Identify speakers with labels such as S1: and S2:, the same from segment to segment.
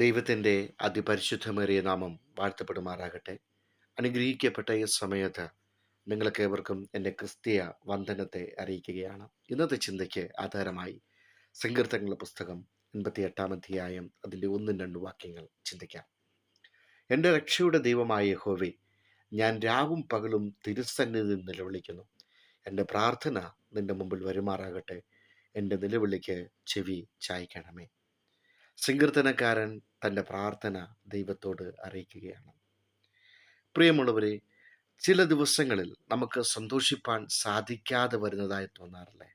S1: ദൈവത്തിൻ്റെ അതിപരിശുദ്ധമേറിയ നാമം വാഴ്ത്തപ്പെടുമാറാകട്ടെ. അനുഗ്രഹിക്കപ്പെട്ട ഈ സമയത്ത് നിങ്ങൾക്കേവർക്കും എൻ്റെ ക്രിസ്തീയ വന്ദനത്തെ അറിയിക്കുകയാണ്. ഇന്നത്തെ ചിന്തയ്ക്ക് ആധാരമായി സങ്കീർത്തനങ്ങളുടെ പുസ്തകം 88 അധ്യായം അതിൻ്റെ 1-2 വാക്യങ്ങൾ ചിന്തിക്കാം. എൻ്റെ രക്ഷയുടെ ദൈവമായ യഹോവേ, ഞാൻ രാവും പകലും തിരുസന്നിധിയിൽ നിലവിളിക്കുന്നു. എൻ്റെ പ്രാർത്ഥന നിൻ്റെ മുമ്പിൽ വരുമാറാകട്ടെ. എൻ്റെ നിലവിളിക്ക് ചെവി ചായ്ക്കണമേ. സങ്കീർത്തനക്കാരൻ തൻ്റെ പ്രാർത്ഥന ദൈവത്തോട് അറിയിക്കുകയാണ്. പ്രിയമുള്ളവരെ, ചില ദിവസങ്ങളിൽ നമുക്ക് സന്തോഷിപ്പാൻ സാധിക്കാതെ വരുന്നതായി തോന്നാറില്ലേ?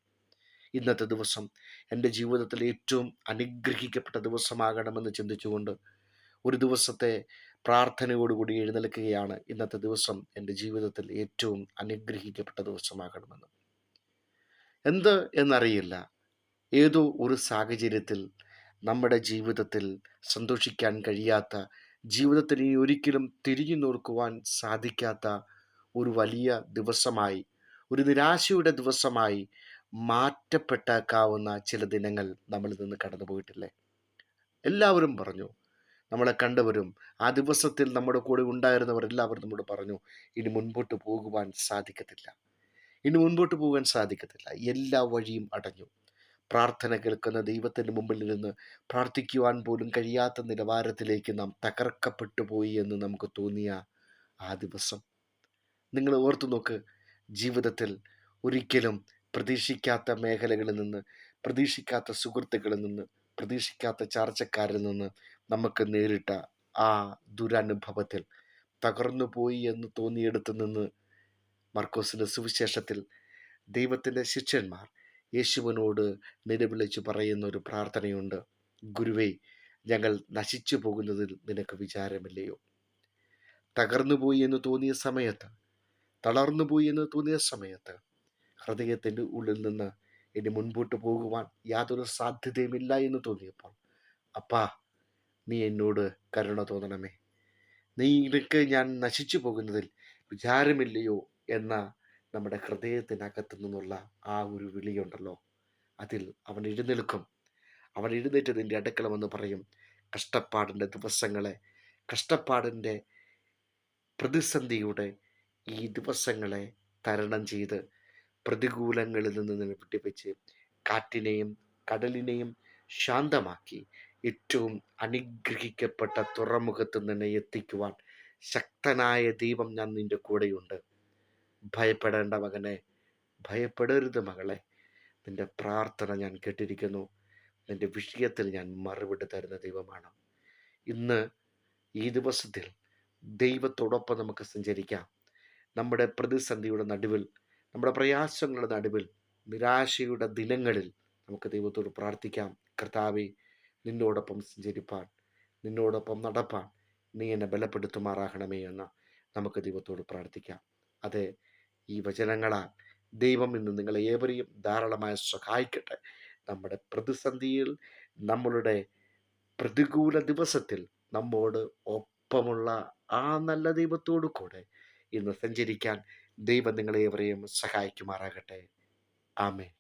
S1: ഇന്നത്തെ ദിവസം എൻ്റെ ജീവിതത്തിൽ ഏറ്റവും അനുഗ്രഹിക്കപ്പെട്ട ദിവസമാകണമെന്ന് ചിന്തിച്ചുകൊണ്ട് ഒരു ദിവസത്തെ പ്രാർത്ഥനയോടുകൂടി എഴുന്നേൽക്കുകയാണ്. ഇന്നത്തെ ദിവസം എൻ്റെ ജീവിതത്തിൽ ഏറ്റവും അനുഗ്രഹിക്കപ്പെട്ട ദിവസമാകണമെന്ന്. എന്ത് എന്നറിയില്ല, ഏതോ ഒരു സാഹചര്യത്തിൽ നമ്മുടെ ജീവിതത്തിൽ സന്തോഷിക്കാൻ കഴിയാത്ത, ജീവിതത്തിന് ഇനി ഒരിക്കലും തിരിഞ്ഞു നോക്കുവാൻ സാധിക്കാത്ത ഒരു വലിയ ദിവസമായി, ഒരു നിരാശയുടെ ദിവസമായി മാറ്റപ്പെട്ടേക്കാവുന്ന ചില ദിനങ്ങൾ നമ്മളിൽ നിന്ന് കടന്നു പോയിട്ടില്ലേ? എല്ലാവരും പറഞ്ഞു, നമ്മളെ കണ്ടവരും ആ ദിവസത്തിൽ നമ്മുടെ കൂടെ ഉണ്ടായിരുന്നവരെല്ലാവരും നമ്മോട് പറഞ്ഞു, ഇനി മുൻപോട്ട് പോകുവാൻ സാധിക്കത്തില്ല, ഇനി മുൻപോട്ട് പോകാൻ സാധിക്കത്തില്ല, എല്ലാ വഴിയും അടഞ്ഞു. പ്രാർത്ഥന കേൾക്കുന്ന ദൈവത്തിൻ്റെ മുമ്പിൽ നിന്ന് പ്രാർത്ഥിക്കുവാൻ പോലും കഴിയാത്ത നിലവാരത്തിലേക്ക് നാം തകർക്കപ്പെട്ടു പോയി എന്ന് നമുക്ക് തോന്നിയ ആ ദിവസം നിങ്ങൾ ഓർത്തു നോക്ക്. ജീവിതത്തിൽ ഒരിക്കലും പ്രതീക്ഷിക്കാത്ത മേഖലകളിൽ നിന്ന്, പ്രതീക്ഷിക്കാത്ത സുഹൃത്തുക്കളിൽ നിന്ന്, പ്രതീക്ഷിക്കാത്ത ചാർച്ചക്കാരിൽ നിന്ന് നമുക്ക് നേരിട്ട ആ ദുരനുഭവത്തിൽ തകർന്നു പോയി എന്ന് തോന്നിയെടുത്ത് നിന്ന് മർക്കോസിൻ്റെ സുവിശേഷത്തിൽ ദൈവത്തിൻ്റെ ശിഷ്യന്മാർ യേശുവിനോട് നിലവിളിച്ച് പറയുന്ന ഒരു പ്രാർത്ഥനയുണ്ട്. ഗുരുവേ, ഞങ്ങൾ നശിച്ചു പോകുന്നതിൽ നിനക്ക് വിചാരമില്ലയോ? തകർന്നുപോയി എന്ന് തോന്നിയ സമയത്ത്, തളർന്നുപോയി എന്ന് തോന്നിയ സമയത്ത്, ഹൃദയത്തിൻ്റെ ഉള്ളിൽ നിന്ന് ഇനി മുൻപോട്ട് പോകുവാൻ യാതൊരു സാധ്യതയുമില്ല എന്ന് തോന്നിയപ്പോൾ, അപ്പാ, നീ എന്നോട് കരുണ തോന്നണമേ, നിനക്ക് ഞാൻ നശിച്ചു പോകുന്നതിൽ വിചാരമില്ലയോ എന്ന നമ്മുടെ ഹൃദയത്തിനകത്തു നിന്നുള്ള ആ ഒരു വിളിയുണ്ടല്ലോ, അതിൽ അവൻ എഴുന്നേൽക്കും. അവൻ എഴുന്നേറ്റതിൻ്റെ അടുക്കളമെന്ന് പറയും. കഷ്ടപ്പാടിൻ്റെ ദിവസങ്ങളെ, കഷ്ടപ്പാടിൻ്റെ പ്രതിസന്ധിയുടെ ഈ ദിവസങ്ങളെ തരണം ചെയ്ത് പ്രതികൂലങ്ങളിൽ നിന്ന് വിട്ടുവെച്ച് കാറ്റിനെയും കടലിനെയും ശാന്തമാക്കി ഏറ്റവും അനുഗ്രഹിക്കപ്പെട്ട തുറമുഖത്ത് നിന്ന് എത്തിക്കുവാൻ ശക്തനായ ദൈവം ഞാൻ നിൻ്റെ കൂടെയുണ്ട്. ഭയപ്പെടേണ്ട മകനെ, ഭയപ്പെടരുത് മകളെ, നിൻ്റെ പ്രാർത്ഥന ഞാൻ കേട്ടിരിക്കുന്നു. നിൻ്റെ വിഷയത്തിൽ ഞാൻ മറുപടി തരുന്ന ദൈവമാണ്. ഇന്ന് ഈ ദിവസത്തിൽ ദൈവത്തോടൊപ്പം നമുക്ക് സഞ്ചരിക്കാം. നമ്മുടെ പ്രതിസന്ധിയുടെ നടുവിൽ, നമ്മുടെ പ്രയാസങ്ങളുടെ നടുവിൽ, നിരാശയുടെ ദിനങ്ങളിൽ നമുക്ക് ദൈവത്തോട് പ്രാർത്ഥിക്കാം. കർത്താവേ, നിന്നോടൊപ്പം സഞ്ചരിപ്പാൻ, നിന്നോടൊപ്പം നടപ്പാൻ നീ എന്നെ ബലപ്പെടുത്തുമാറാകണമേ എന്ന് നമുക്ക് ദൈവത്തോട് പ്രാർത്ഥിക്കാം. അതെ, ഈ വചനങ്ങളാൽ ദൈവം ഇന്ന് നിങ്ങളെ ഏവരെയും ധാരാളമായി സഹായിക്കട്ടെ. നമ്മുടെ പ്രതിസന്ധിയിൽ, നമ്മളുടെ പ്രതികൂല ദിവസത്തിൽ നമ്മോട് ഒപ്പമുള്ള ആ നല്ല ദൈവത്തോടു കൂടെ ഇന്ന് സഞ്ചരിക്കാൻ ദൈവം നിങ്ങളെ ഏവരെയും സഹായിക്കുമാറാകട്ടെ. ആമേൻ.